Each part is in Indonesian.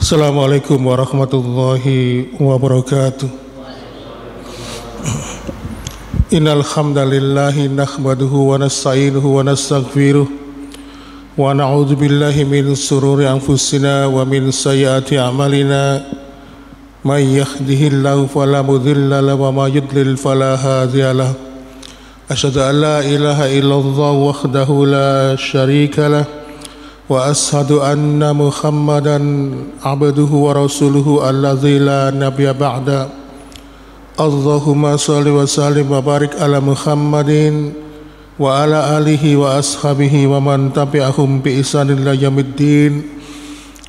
Assalamualaikum warahmatullahi wabarakatuh. Innal hamdalillahi nahmaduhu wa nasta'inuhu wa nastaghfiruh wa na'udzu billahi min shururi anfusina wa min sayyiati a'malina. May yahdihillahu fala mudilla lahu wa may yudlil fala hadiya lahu. Asyhadu an la ilaha illallah wahdahu la syarika lah wa ashhadu anna Muhammadan abduhu wa rasuluhu alladzi la nabiyya ba'da. Allahumma shalli wa sallim wa barik ala Muhammadin wa ala alihi wa ashabihi wa man tabi'ahum bi ihsanin ila yaumiddin.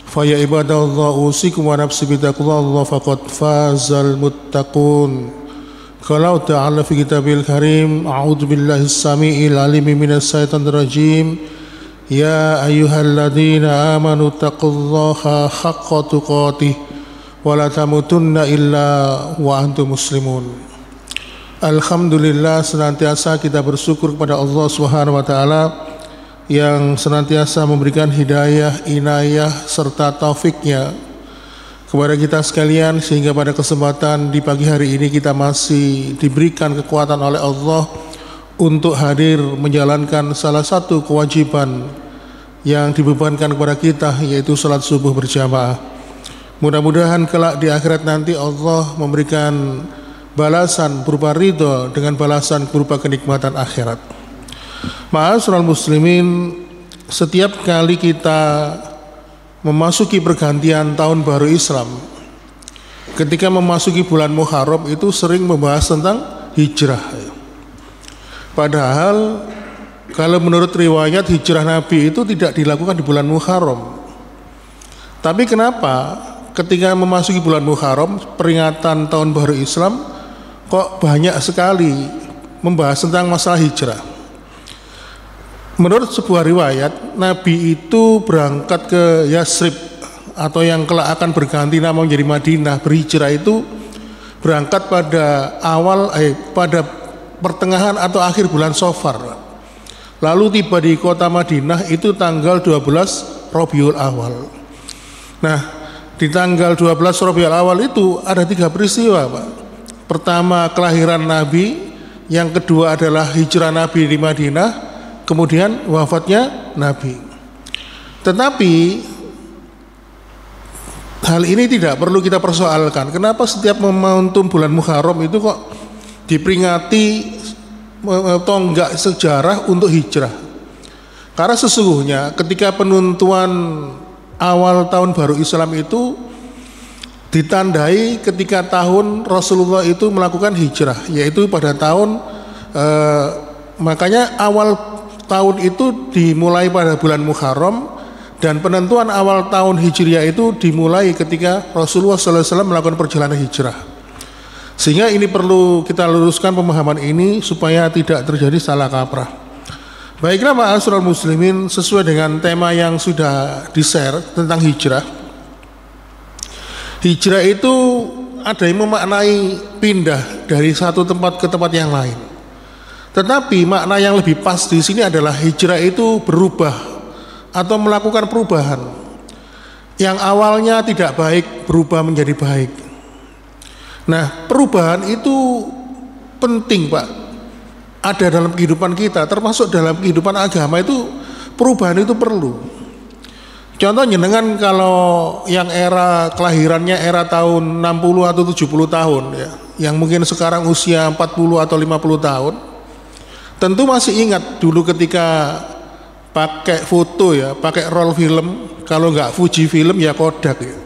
Fa ya ibadallah usikum wa nafsi bi taqwallah faqad fazal muttaqun. Qala ta'ala fi kitabil karim, a'udzu billahi as-sami'il alim minas syaitonir rajim. Ya ayyuhalladzina amanu taqullaha haqqa tuqatih wa la tamutunna illa wa antum muslimun. Alhamdulillah, senantiasa kita bersyukur kepada Allah Subhanahu wa taala yang senantiasa memberikan hidayah, inayah serta taufiknya kepada kita sekalian, sehingga pada kesempatan di pagi hari ini kita masih diberikan kekuatan oleh Allah untuk hadir menjalankan salah satu kewajiban yang dibebankan kepada kita, yaitu salat subuh berjamaah. Mudah-mudahan kelak di akhirat nanti Allah memberikan balasan berupa ridho dengan balasan berupa kenikmatan akhirat. Ma'asyiral muslimin, setiap kali kita memasuki pergantian tahun baru Islam, ketika memasuki bulan Muharram itu sering membahas tentang hijrah. Padahal kalau menurut riwayat hijrah Nabi itu tidak dilakukan di bulan Muharram. Tapi kenapa ketika memasuki bulan Muharram, peringatan tahun baru Islam, kok banyak sekali membahas tentang masalah hijrah? Menurut sebuah riwayat, Nabi itu berangkat ke Yasrib atau yang kelak akan berganti nama menjadi Madinah, berhijrah itu berangkat pada pada pertengahan atau akhir bulan Safar. Lalu tiba di kota Madinah itu tanggal 12 Rabiul Awal. Nah, di tanggal 12 Rabiul Awal itu ada 3 peristiwa, Pak. Pertama, kelahiran Nabi. Yang kedua adalah hijrah Nabi di Madinah. Kemudian wafatnya Nabi. Tetapi hal ini tidak perlu kita persoalkan. Kenapa setiap momentum bulan Muharram itu kok diperingati tonggak sejarah untuk hijrah? Karena sesungguhnya ketika penentuan awal tahun baru Islam itu ditandai ketika tahun Rasulullah itu melakukan hijrah, yaitu pada tahun makanya awal tahun itu dimulai pada bulan Muharram, dan penentuan awal tahun Hijriah itu dimulai ketika Rasulullah SAW melakukan perjalanan hijrah. Sehingga ini perlu kita luruskan pemahaman ini supaya tidak terjadi salah kaprah. Baiklah ma'asyiral muslimin, sesuai dengan tema yang sudah di-share tentang hijrah. Hijrah itu ada yang memaknai pindah dari satu tempat ke tempat yang lain. Tetapi makna yang lebih pas di sini adalah hijrah itu berubah atau melakukan perubahan. Yang awalnya tidak baik berubah menjadi baik. Nah, perubahan itu penting, Pak. Ada dalam kehidupan kita, termasuk dalam kehidupan agama itu perubahan itu perlu. Contohnya dengan kalau yang era kelahirannya era tahun 60 atau 70 tahun ya, yang mungkin sekarang usia 40 atau 50 tahun, tentu masih ingat dulu ketika pakai foto ya, pakai roll film, kalau nggak Fuji film ya Kodak ya.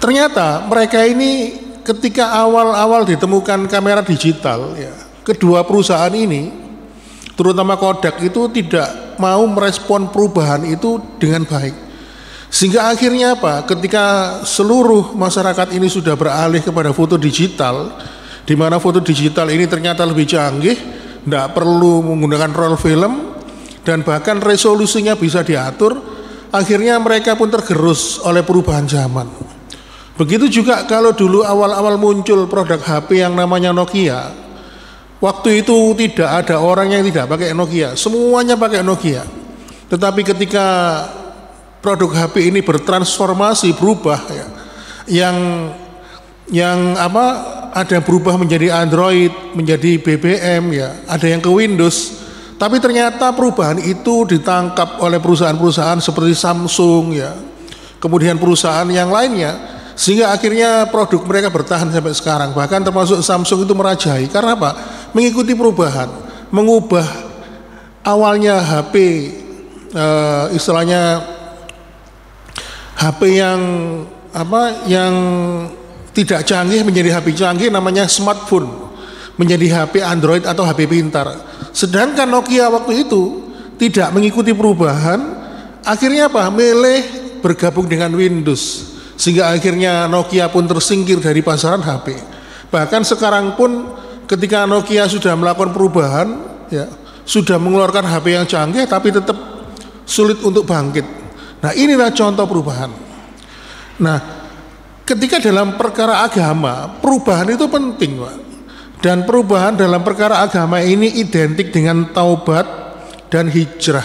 Ternyata mereka ini ketika awal-awal ditemukan kamera digital ya, kedua perusahaan ini terutama Kodak itu tidak mau merespon perubahan itu dengan baik. Sehingga akhirnya apa? Ketika seluruh masyarakat ini sudah beralih kepada foto digital, di mana foto digital ini ternyata lebih canggih, tidak perlu menggunakan roll film, dan bahkan resolusinya bisa diatur, akhirnya mereka pun tergerus oleh perubahan zaman. Begitu juga kalau dulu awal-awal muncul produk HP yang namanya Nokia, waktu itu tidak ada orang yang tidak pakai Nokia, semuanya pakai Nokia. Tetapi ketika produk HP ini bertransformasi, berubah ya. Yang apa, ada yang berubah menjadi Android, menjadi BBM ya, ada yang ke Windows. Tapi ternyata perubahan itu ditangkap oleh perusahaan-perusahaan seperti Samsung ya, kemudian perusahaan yang lainnya, sehingga akhirnya produk mereka bertahan sampai sekarang. Bahkan termasuk Samsung itu merajai. Karena apa? Mengikuti perubahan, mengubah awalnya HP istilahnya HP yang apa, yang tidak canggih menjadi HP canggih, namanya smartphone, menjadi HP Android atau HP pintar. Sedangkan Nokia waktu itu tidak mengikuti perubahan, akhirnya apa? Milih bergabung dengan Windows, sehingga akhirnya Nokia pun tersingkir dari pasaran HP. Bahkan sekarang pun ketika Nokia sudah melakukan perubahan ya, sudah mengeluarkan HP yang canggih tapi tetap sulit untuk bangkit. Nah, inilah contoh perubahan. Nah, ketika dalam perkara agama, perubahan itu penting, Pak. Dan perubahan dalam perkara agama ini identik dengan taubat dan hijrah.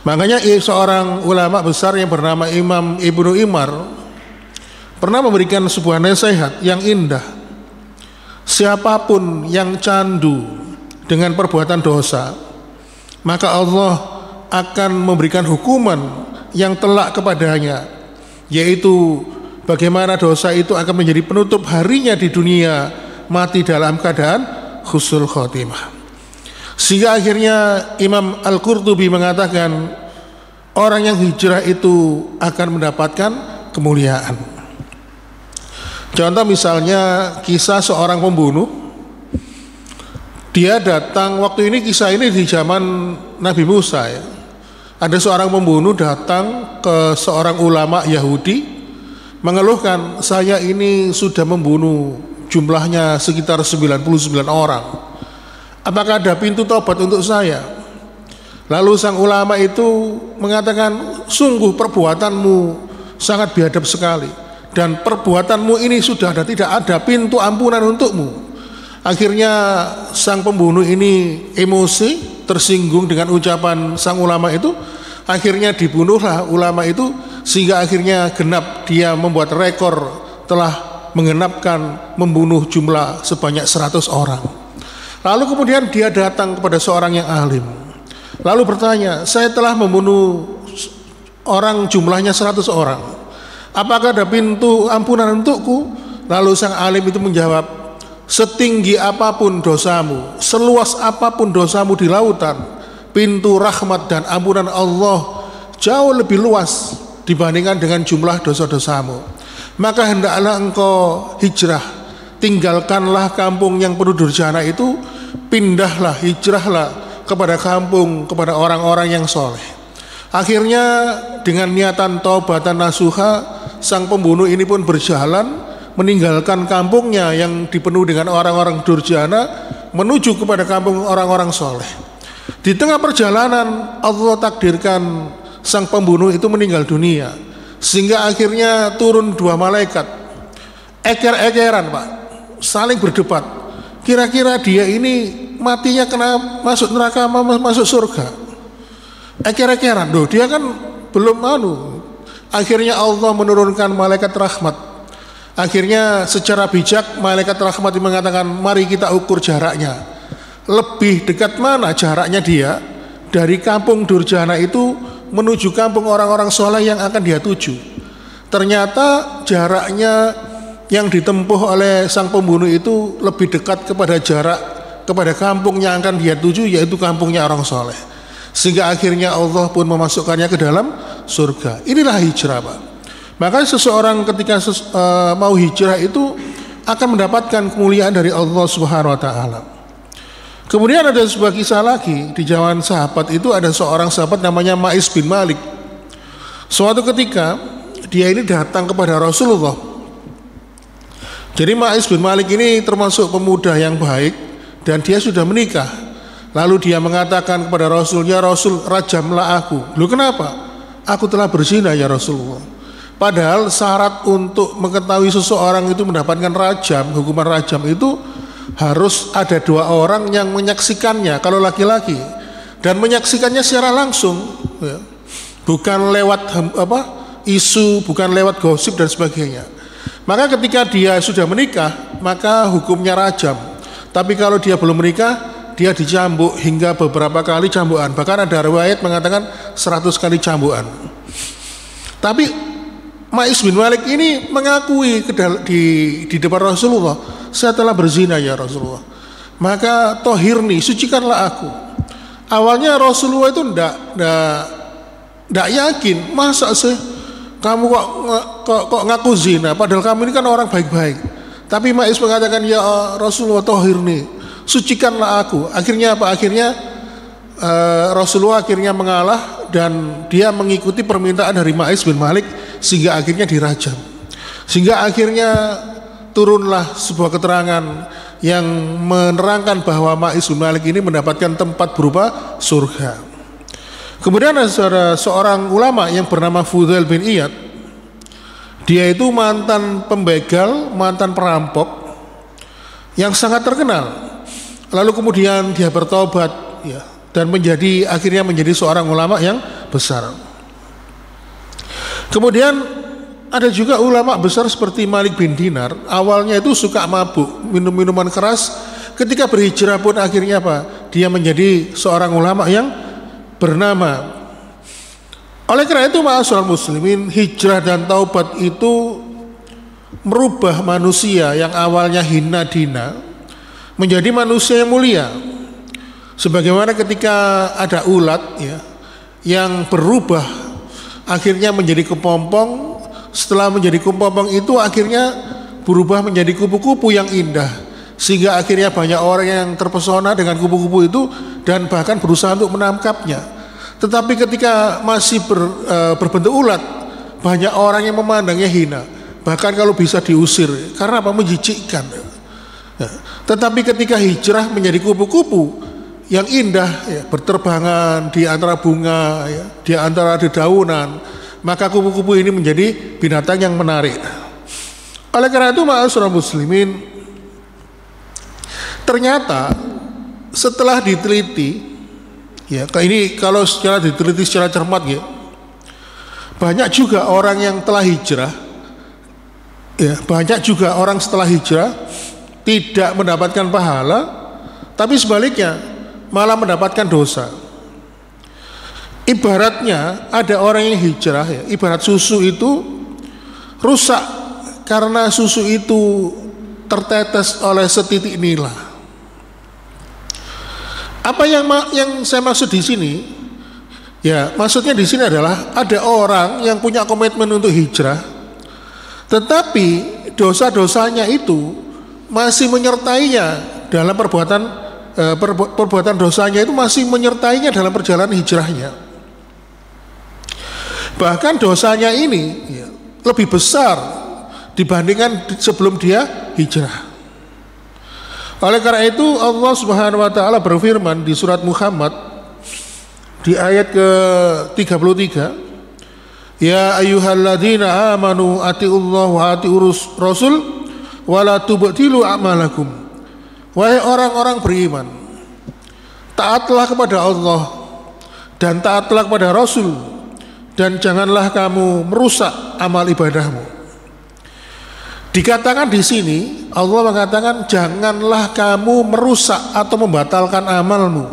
Makanya seorang ulama besar yang bernama Imam Ibnu Imar pernah memberikan sebuah nasihat yang indah. Siapapun yang candu dengan perbuatan dosa, maka Allah akan memberikan hukuman yang telak kepadanya, yaitu bagaimana dosa itu akan menjadi penutup harinya di dunia, mati dalam keadaan husnul khotimah. Sehingga akhirnya Imam Al-Qurtubi mengatakan orang yang hijrah itu akan mendapatkan kemuliaan. Contoh misalnya kisah seorang pembunuh. Dia datang, waktu ini kisah ini di zaman Nabi Musa ya. Ada seorang pembunuh datang ke seorang ulama Yahudi mengeluhkan, saya ini sudah membunuh jumlahnya sekitar 99 orang. Apakah ada pintu tobat untuk saya? Lalu sang ulama itu mengatakan, sungguh perbuatanmu sangat biadab sekali, dan perbuatanmu ini sudah tidak ada pintu ampunan untukmu. Akhirnya sang pembunuh ini emosi, tersinggung dengan ucapan sang ulama itu. Akhirnya dibunuhlah ulama itu, sehingga akhirnya genap, dia membuat rekor, telah menggenapkan membunuh jumlah sebanyak 100 orang. Lalu kemudian dia datang kepada seorang yang alim, lalu bertanya, saya telah membunuh orang jumlahnya 100 orang, apakah ada pintu ampunan untukku? Lalu sang alim itu menjawab, setinggi apapun dosamu, seluas apapun dosamu di lautan, pintu rahmat dan ampunan Allah jauh lebih luas dibandingkan dengan jumlah dosa-dosamu. Maka hendaklah engkau hijrah, tinggalkanlah kampung yang penuh durjana itu, pindahlah, hijrahlah kepada kampung, kepada orang-orang yang soleh. Akhirnya dengan niatan taubatan nasuha, sang pembunuh ini pun berjalan meninggalkan kampungnya yang dipenuhi dengan orang-orang durjana, menuju kepada kampung orang-orang soleh. Di tengah perjalanan Allah takdirkan sang pembunuh itu meninggal dunia, sehingga akhirnya turun dua malaikat, eker-ekeran Pak, saling berdebat, kira-kira dia ini matinya kena masuk neraka, masuk surga. Eker-ekeran, loh dia kan belum Akhirnya Allah menurunkan malaikat rahmat. Akhirnya secara bijak malaikat rahmat mengatakan, mari kita ukur jaraknya, lebih dekat mana jaraknya dia dari kampung durjana itu menuju kampung orang-orang soleh yang akan dia tuju. Ternyata jaraknya yang ditempuh oleh sang pembunuh itu lebih dekat kepada jarak kepada kampung yang akan dia tuju, yaitu kampungnya orang soleh. Sehingga akhirnya Allah pun memasukkannya ke dalam surga. Inilah hijrah Pak. Maka seseorang ketika mau hijrah itu akan mendapatkan kemuliaan dari Allah Subhanahu wa taala. Kemudian ada sebuah kisah lagi di zaman sahabat itu, ada seorang sahabat namanya Ma'is bin Malik. Suatu ketika dia ini datang kepada Rasulullah. Jadi Ma'is bin Malik ini termasuk pemuda yang baik dan dia sudah menikah. Lalu dia mengatakan kepada Rasul, ya Rasul, rajamlah aku. Loh kenapa? Aku telah berzina ya Rasulullah. Padahal syarat untuk mengetahui seseorang itu mendapatkan rajam, hukuman rajam itu harus ada dua orang yang menyaksikannya kalau laki-laki, dan menyaksikannya secara langsung ya. bukan lewat isu, bukan lewat gosip dan sebagainya. Maka ketika dia sudah menikah, maka hukumnya rajam. Tapi kalau dia belum menikah, dia dicambuk hingga beberapa kali cambukan. Bahkan ada riwayat mengatakan 100 kali cambukan. Tapi Ma'is bin Malik ini mengakui di depan Rasulullah, saya telah berzina ya Rasulullah. Maka tohirni, sucikanlah aku. Awalnya Rasulullah itu ndak yakin, masa sih kamu kok ngaku zina, padahal kamu ini kan orang baik-baik. Tapi Ma'is mengatakan, ya Rasulullah tohirni, sucikanlah aku. Akhirnya apa? Akhirnya Rasulullah akhirnya mengalah dan dia mengikuti permintaan dari Ma'is bin Malik sehingga akhirnya dirajam. Sehingga akhirnya turunlah sebuah keterangan yang menerangkan bahwa Ma'is bin Malik ini mendapatkan tempat berupa surga. Kemudian ada seorang ulama yang bernama Fudail bin Iyad. Dia itu mantan pembegal, mantan perampok yang sangat terkenal. Lalu kemudian dia bertobat ya, dan akhirnya menjadi seorang ulama yang besar. Kemudian ada juga ulama besar seperti Malik bin Dinar. Awalnya itu suka mabuk, minum minuman keras. Ketika berhijrah pun akhirnya apa? Dia menjadi seorang ulama yang bernama. Oleh karena itu ma'asyiral muslimin, hijrah dan taubat itu merubah manusia yang awalnya hina dina menjadi manusia yang mulia. Sebagaimana ketika ada ulat ya, yang berubah akhirnya menjadi kepompong, setelah menjadi kepompong itu akhirnya berubah menjadi kupu-kupu yang indah, sehingga akhirnya banyak orang yang terpesona dengan kupu-kupu itu dan bahkan berusaha untuk menangkapnya. Tetapi ketika masih berbentuk ulat, banyak orang yang memandangnya hina, bahkan kalau bisa diusir karena apa? Menjijikkan ya. Tetapi ketika hijrah menjadi kupu-kupu yang indah ya, berterbangan di antara bunga ya, di antara dedaunan, maka kupu-kupu ini menjadi binatang yang menarik. Oleh karena itu ma'asyiral muslimin, ternyata setelah diteliti ya, ini kalau secara diteliti secara cermat ya, banyak juga orang yang telah hijrah ya, banyak juga orang setelah hijrah tidak mendapatkan pahala, tapi sebaliknya malah mendapatkan dosa. Ibaratnya ada orang yang hijrah ya, ibarat susu itu rusak karena susu itu tertetes oleh setitik nila. Apa yang saya maksud di sini? Ya, maksudnya di sini adalah ada orang yang punya komitmen untuk hijrah, tetapi dosa-dosanya itu masih menyertainya dalam perbuatan dosanya itu masih menyertainya dalam perjalanan hijrahnya. Bahkan dosanya ini ya, lebih besar dibandingkan sebelum dia hijrah. Oleh karena itu Allah Subhanahu wa taala berfirman di surat Muhammad di ayat ke-33, ya ayyuhalladzina amanu atiullaha wa atiur rasul wa la tubtilu a'malakum. Wahai orang-orang beriman, taatlah kepada Allah dan taatlah kepada Rasul, dan janganlah kamu merusak amal ibadahmu. Dikatakan di sini, Allah mengatakan janganlah kamu merusak atau membatalkan amalmu.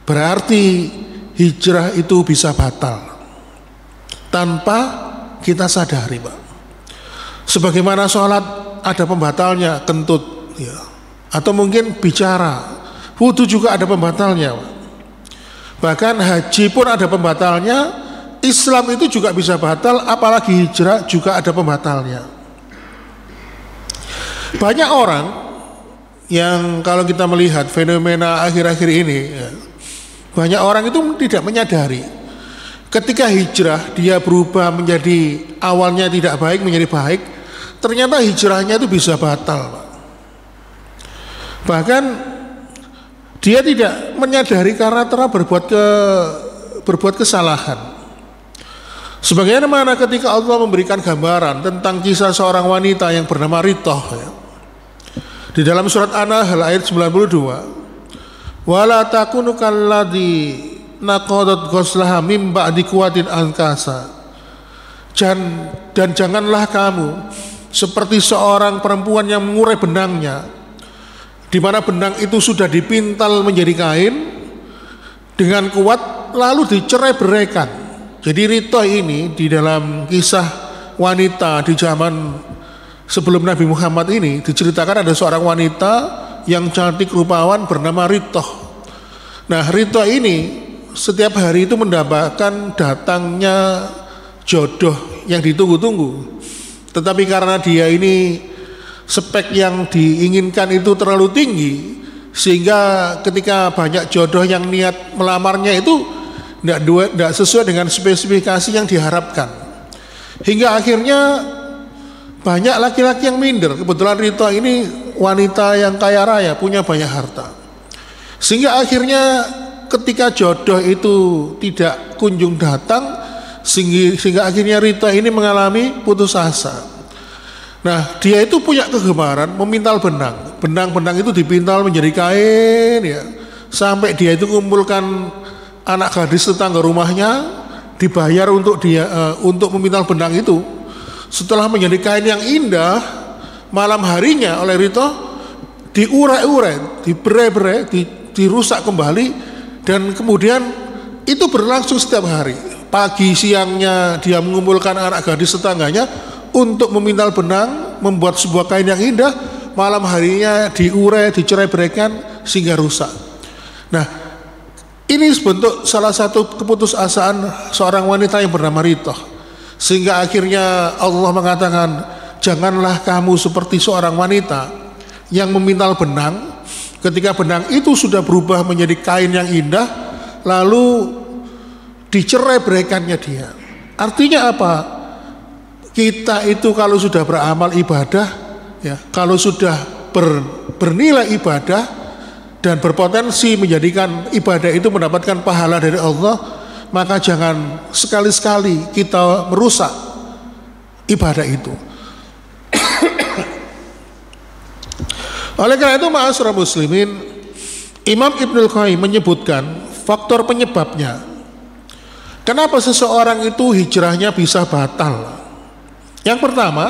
Berarti hijrah itu bisa batal tanpa kita sadari, Pak. Sebagaimana sholat ada pembatalnya, kentut ya, atau mungkin bicara, wudu juga ada pembatalnya, Pak. Bahkan haji pun ada pembatalnya, Islam itu juga bisa batal, apalagi hijrah juga ada pembatalnya. Banyak orang yang kalau kita melihat fenomena akhir-akhir ini ya, banyak orang itu tidak menyadari ketika hijrah dia berubah menjadi awalnya tidak baik menjadi baik, ternyata hijrahnya itu bisa batal, Pak. Bahkan dia tidak menyadari karena telah berbuat kesalahan. Sebagaimana ketika Allah memberikan gambaran tentang kisah seorang wanita yang bernama Ritoh ya, di dalam surat An-Nahl ayat 92, wala takunu kalladzi naqadat ghuslaha mim ba'di quwwatin ankasa. Dan janganlah kamu seperti seorang perempuan yang mengurai benangnya, di mana benang itu sudah dipintal menjadi kain dengan kuat lalu dicerai beraikan. Jadi Ritoh ini di dalam kisah wanita di zaman sebelum Nabi Muhammad ini diceritakan ada seorang wanita yang cantik rupawan bernama Ritoh. Nah, Ritoh ini setiap hari itu mendapatkan datangnya jodoh yang ditunggu-tunggu. Tetapi karena dia ini spek yang diinginkan itu terlalu tinggi, sehingga ketika banyak jodoh yang niat melamarnya itu tidak sesuai dengan spesifikasi yang diharapkan. Hingga akhirnya banyak laki-laki yang minder. Kebetulan Rito ini wanita yang kaya raya, punya banyak harta. Sehingga akhirnya ketika jodoh itu tidak kunjung datang, sehingga akhirnya Rito ini mengalami putus asa. Nah, dia itu punya kegemaran memintal benang. Benang-benang itu dipintal menjadi kain ya. Sampai dia itu kumpulkan anak gadis tetangga rumahnya, dibayar untuk untuk memintal benang itu. Setelah menjadi kain yang indah, malam harinya oleh Rito diurai-urai, diberai-berai, dirusak kembali, dan kemudian itu berlangsung setiap hari. Pagi siangnya dia mengumpulkan anak gadis tetangganya untuk memintal benang, membuat sebuah kain yang indah. Malam harinya diurai, dicerai-beraikan sehingga rusak. Nah, ini sebentuk salah satu keputusasaan seorang wanita yang bernama Ritoh. Sehingga akhirnya Allah mengatakan, janganlah kamu seperti seorang wanita yang memintal benang. Ketika benang itu sudah berubah menjadi kain yang indah, lalu dicerai-beraikannya dia. Artinya apa? Kita itu kalau sudah beramal ibadah, ya, kalau sudah bernilai ibadah dan berpotensi menjadikan ibadah itu mendapatkan pahala dari Allah, maka jangan sekali-sekali kita merusak ibadah itu. Oleh karena itu, ma'asyiral muslimin, Imam Ibnul Qayyim menyebutkan faktor penyebabnya. Kenapa seseorang itu hijrahnya bisa batal? Yang pertama,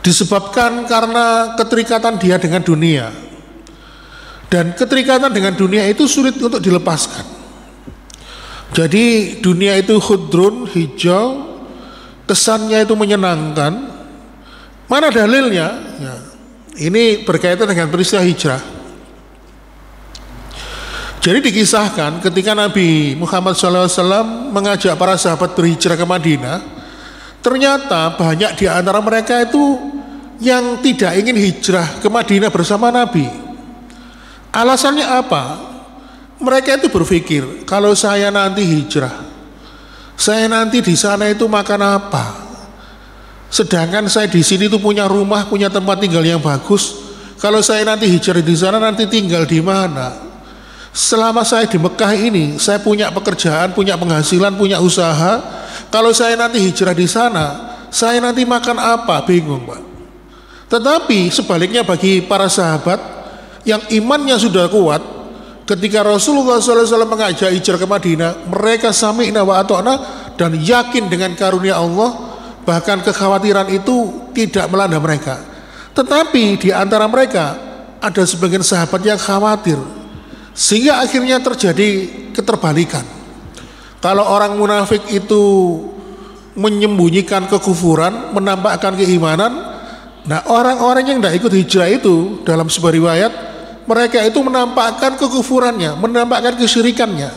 disebabkan karena keterikatan dia dengan dunia. Dan keterikatan dengan dunia itu sulit untuk dilepaskan. Jadi dunia itu khudrun, hijau, kesannya itu menyenangkan. Mana dalilnya? Ya, ini berkaitan dengan peristiwa hijrah. Jadi dikisahkan ketika Nabi Muhammad SAW mengajak para sahabat berhijrah ke Madinah, ternyata banyak di antara mereka itu yang tidak ingin hijrah ke Madinah bersama Nabi. Alasannya apa? Mereka itu berpikir, kalau saya nanti hijrah, saya nanti di sana itu makan apa? Sedangkan saya di sini itu punya rumah, punya tempat tinggal yang bagus. Kalau saya nanti hijrah di sana, nanti tinggal di mana? Selama saya di Mekah ini, saya punya pekerjaan, punya penghasilan, punya usaha. Kalau saya nanti hijrah di sana, saya nanti makan apa? Bingung, Pak. Tetapi sebaliknya bagi para sahabat yang imannya sudah kuat, ketika Rasulullah SAW mengajak hijrah ke Madinah, mereka sami'na wa ata'na dan yakin dengan karunia Allah, bahkan kekhawatiran itu tidak melanda mereka. Tetapi di antara mereka ada sebagian sahabat yang khawatir, sehingga akhirnya terjadi keterbalikan. Kalau orang munafik itu menyembunyikan kekufuran, menampakkan keimanan, nah orang-orang yang tidak ikut hijrah itu dalam sebuah riwayat, mereka itu menampakkan kekufurannya, menampakkan kesyirikannya.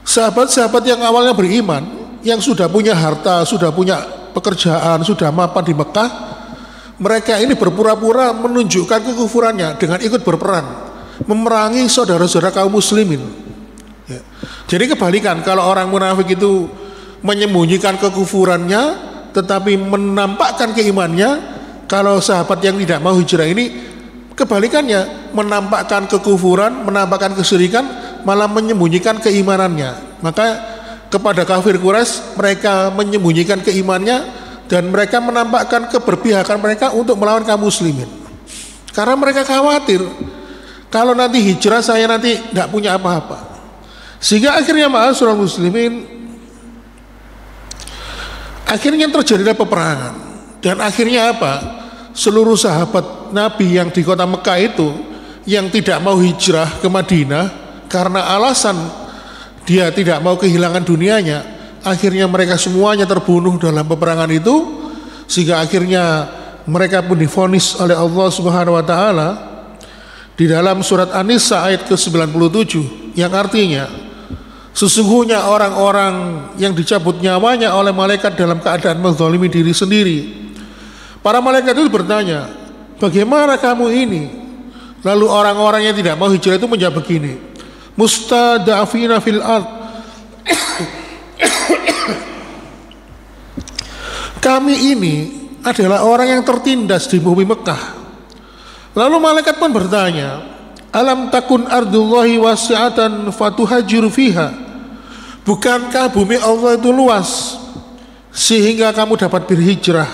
Sahabat-sahabat yang awalnya beriman, yang sudah punya harta, sudah punya pekerjaan, sudah mapan di Mekah, mereka ini berpura-pura menunjukkan kekufurannya dengan ikut berperan memerangi saudara-saudara kaum muslimin. Ya. Jadi kebalikan, kalau orang munafik itu menyembunyikan kekufurannya tetapi menampakkan keimannya, kalau sahabat yang tidak mau hijrah ini kebalikannya, menampakkan kekufuran, menampakkan kesyirikan, malah menyembunyikan keimanannya. Maka kepada kafir Quraisy mereka menyembunyikan keimannya dan mereka menampakkan keberpihakan mereka untuk melawan kaum muslimin. Karena mereka khawatir, kalau nanti hijrah saya nanti tidak punya apa-apa. Sehingga akhirnya ma'asyiral muslimin, akhirnya terjadilah peperangan. Dan akhirnya apa? Seluruh sahabat Nabi yang di kota Mekah itu yang tidak mau hijrah ke Madinah karena alasan dia tidak mau kehilangan dunianya, akhirnya mereka semuanya terbunuh dalam peperangan itu. Sehingga akhirnya mereka pun divonis oleh Allah Subhanahu wa taala di dalam surat An-Nisa ayat ke-97 yang artinya sesungguhnya orang-orang yang dicabut nyawanya oleh malaikat dalam keadaan menzalimi diri sendiri. Para malaikat itu bertanya, bagaimana kamu ini? Lalu orang-orang yang tidak mau hijrah itu menjawab begini, mustada'afina fil ard, kami ini adalah orang yang tertindas di bumi Mekah. Lalu malaikat pun bertanya, alam takun ardullahi wasi'atan fatuhajiru fiha, bukankah bumi Allah itu luas sehingga kamu dapat berhijrah,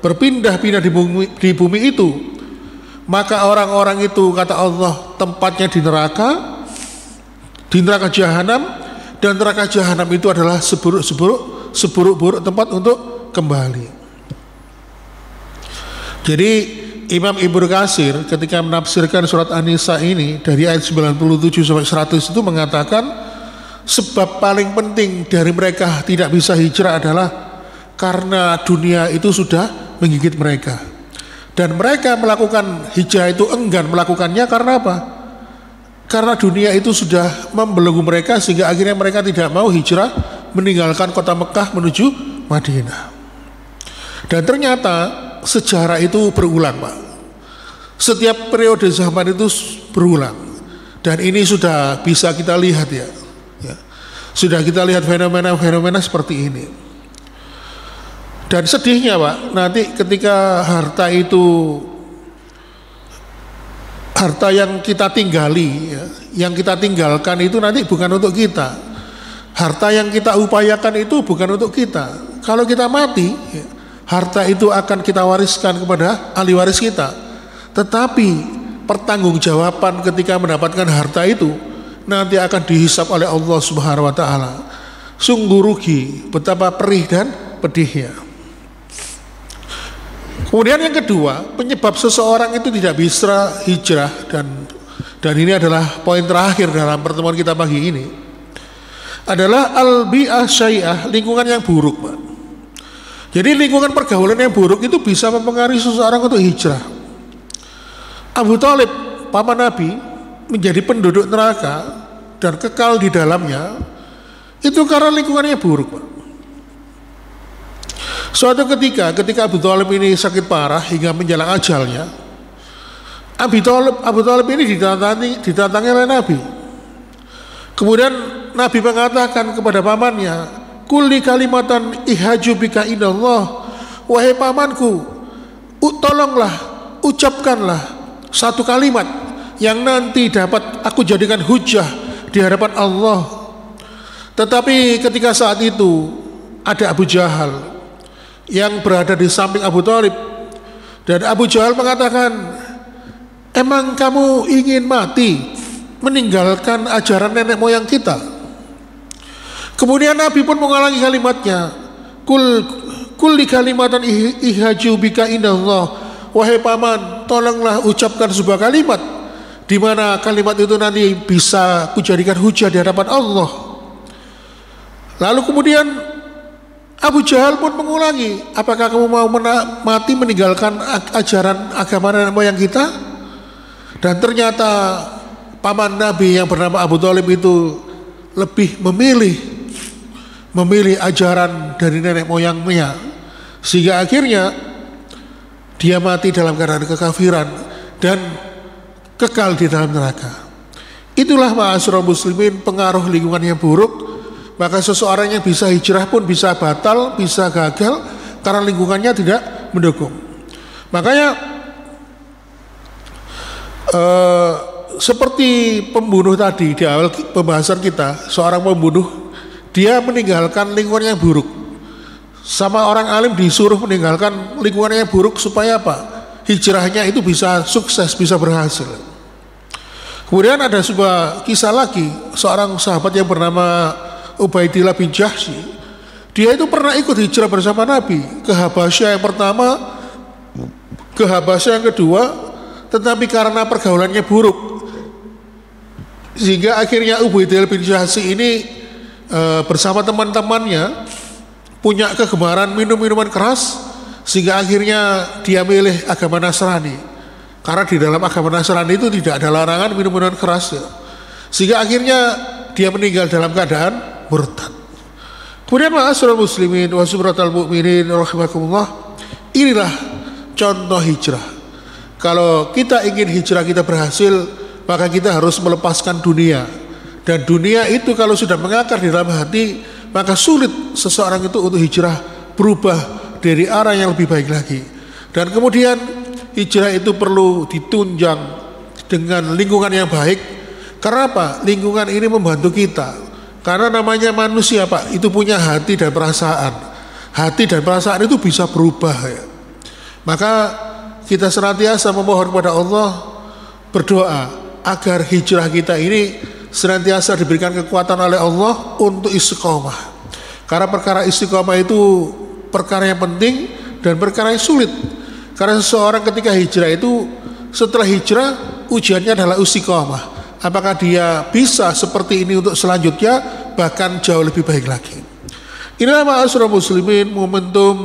berpindah-pindah di bumi itu? Maka orang-orang itu, kata Allah, tempatnya di neraka jahanam, dan neraka jahanam itu adalah seburuk-buruk tempat untuk kembali. Jadi Imam Ibnu Katsir ketika menafsirkan surat An-Nisa ini dari ayat 97 sampai 100 itu mengatakan sebab paling penting dari mereka tidak bisa hijrah adalah karena dunia itu sudah menggigit mereka. Dan mereka melakukan hijrah itu enggan melakukannya karena apa? Karena dunia itu sudah membelenggu mereka sehingga akhirnya mereka tidak mau hijrah meninggalkan kota Mekah menuju Madinah. Dan ternyata sejarah itu berulang, Pak. Setiap periode zaman itu berulang. Dan ini sudah bisa kita lihat ya. Sudah kita lihat fenomena-fenomena seperti ini. Dan sedihnya, Pak, nanti ketika harta yang kita tinggali ya, yang kita tinggalkan itu nanti bukan untuk kita. Harta yang kita upayakan itu bukan untuk kita. Kalau kita mati ya, harta itu akan kita wariskan kepada ahli waris kita. Tetapi pertanggungjawaban ketika mendapatkan harta itu nanti akan dihisap oleh Allah Subhanahu wa taala. Sungguh rugi, betapa perih dan pedihnya. Kemudian yang kedua, penyebab seseorang itu tidak bisa hijrah, dan ini adalah poin terakhir dalam pertemuan kita pagi ini, adalah al-bi'ah syai'ah, lingkungan yang buruk, Pak. Jadi lingkungan pergaulan yang buruk itu bisa mempengaruhi seseorang untuk hijrah. Abu Thalib, paman Nabi, menjadi penduduk neraka dan kekal di dalamnya itu karena lingkungannya buruk, Pak. Suatu ketika Abu Thalib ini sakit parah hingga menjelang ajalnya, Abu Thalib ini didatangi oleh Nabi. Kemudian Nabi mengatakan kepada pamannya, kulli kalimatan ihaju bika indallah, wahai pamanku, tolonglah, ucapkanlah satu kalimat yang nanti dapat aku jadikan hujah di hadapan Allah. Tetapi ketika saat itu ada Abu Jahal yang berada di samping Abu Thalib, dan Abu Jahal mengatakan, emang kamu ingin mati meninggalkan ajaran nenek moyang kita? Kemudian Nabi pun mengulangi kalimatnya, kulli kalimatan ihaju bika indallah, wahai paman, tolonglah ucapkan sebuah kalimat di mana kalimat itu nanti bisa kujadikan hujah di hadapan Allah. Lalu kemudian Abu Jahal pun mengulangi, apakah kamu mau mati meninggalkan ajaran agama nenek moyang kita? Dan ternyata paman Nabi yang bernama Abu Thalib itu lebih memilih ajaran dari nenek moyangnya, sehingga akhirnya dia mati dalam keadaan kekafiran dan kekal di dalam neraka. Itulah ma'asyiral muslimin, pengaruh lingkungan yang buruk. Maka seseorang yang bisa hijrah pun bisa batal, bisa gagal karena lingkungannya tidak mendukung. Makanya seperti pembunuh tadi di awal pembahasan kita, seorang pembunuh dia meninggalkan lingkungan yang buruk. Sama orang alim disuruh meninggalkan lingkungan yang buruk supaya apa? Hijrahnya itu bisa sukses, bisa berhasil. Kemudian ada sebuah kisah lagi, seorang sahabat yang bernama Ubaidillah bin Jahsy. Dia itu pernah ikut hijrah bersama Nabi ke Habasyah yang pertama, ke Habasyah yang kedua, tetapi karena pergaulannya buruk, sehingga akhirnya Ubaidillah bin Jahsy ini bersama teman-temannya punya kegemaran minum minuman keras, sehingga akhirnya dia milih agama Nasrani. Karena di dalam agama Nasrani itu tidak ada larangan minum minuman keras ya. Sehingga akhirnya dia meninggal dalam keadaan murtad. Kemudian ma'asyiral muslimin wa subratal mu'minin rahimakumullah, inilah contoh hijrah. Kalau kita ingin hijrah kita berhasil, maka kita harus melepaskan dunia. Dan dunia itu kalau sudah mengakar di dalam hati, maka sulit seseorang itu untuk hijrah berubah dari arah yang lebih baik lagi. Dan kemudian hijrah itu perlu ditunjang dengan lingkungan yang baik. Karena apa? Lingkungan ini membantu kita. Karena namanya manusia Pak, itu punya hati dan perasaan. Hati dan perasaan itu bisa berubah ya. Maka kita senantiasa memohon kepada Allah, berdoa agar hijrah kita ini senantiasa diberikan kekuatan oleh Allah untuk istiqomah. Karena perkara istiqomah itu perkara yang penting dan perkara yang sulit. Karena seseorang ketika hijrah itu, setelah hijrah ujiannya adalah istiqomah. Apakah dia bisa seperti ini untuk selanjutnya, bahkan jauh lebih baik lagi. Inilah ma'asyiral muslimin momentum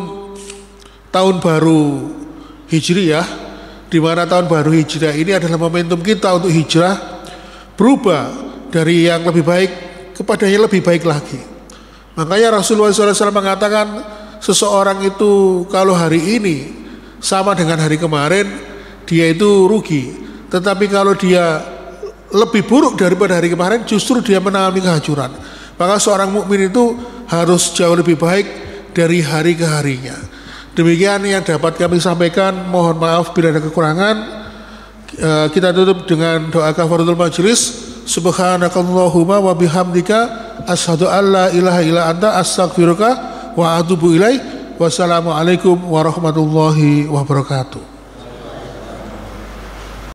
tahun baru Hijriyah, di mana tahun baru Hijriyah ini adalah momentum kita untuk hijrah, berubah dari yang lebih baik kepada yang lebih baik lagi. Makanya Rasulullah SAW mengatakan, seseorang itu kalau hari ini sama dengan hari kemarin, dia itu rugi. Tetapi kalau dia lebih buruk daripada hari kemarin, justru dia mengalami kehancuran. Maka seorang mukmin itu harus jauh lebih baik dari hari ke harinya. Demikian yang dapat kami sampaikan. Mohon maaf bila ada kekurangan. Kita tutup dengan doa kafaratul majelis. Subhanakallahumma wa bihamdika asyhadu an la ilaha illa anta astaghfiruka wa atubu ilaik. Wassalamualaikum warahmatullahi wabarakatuh.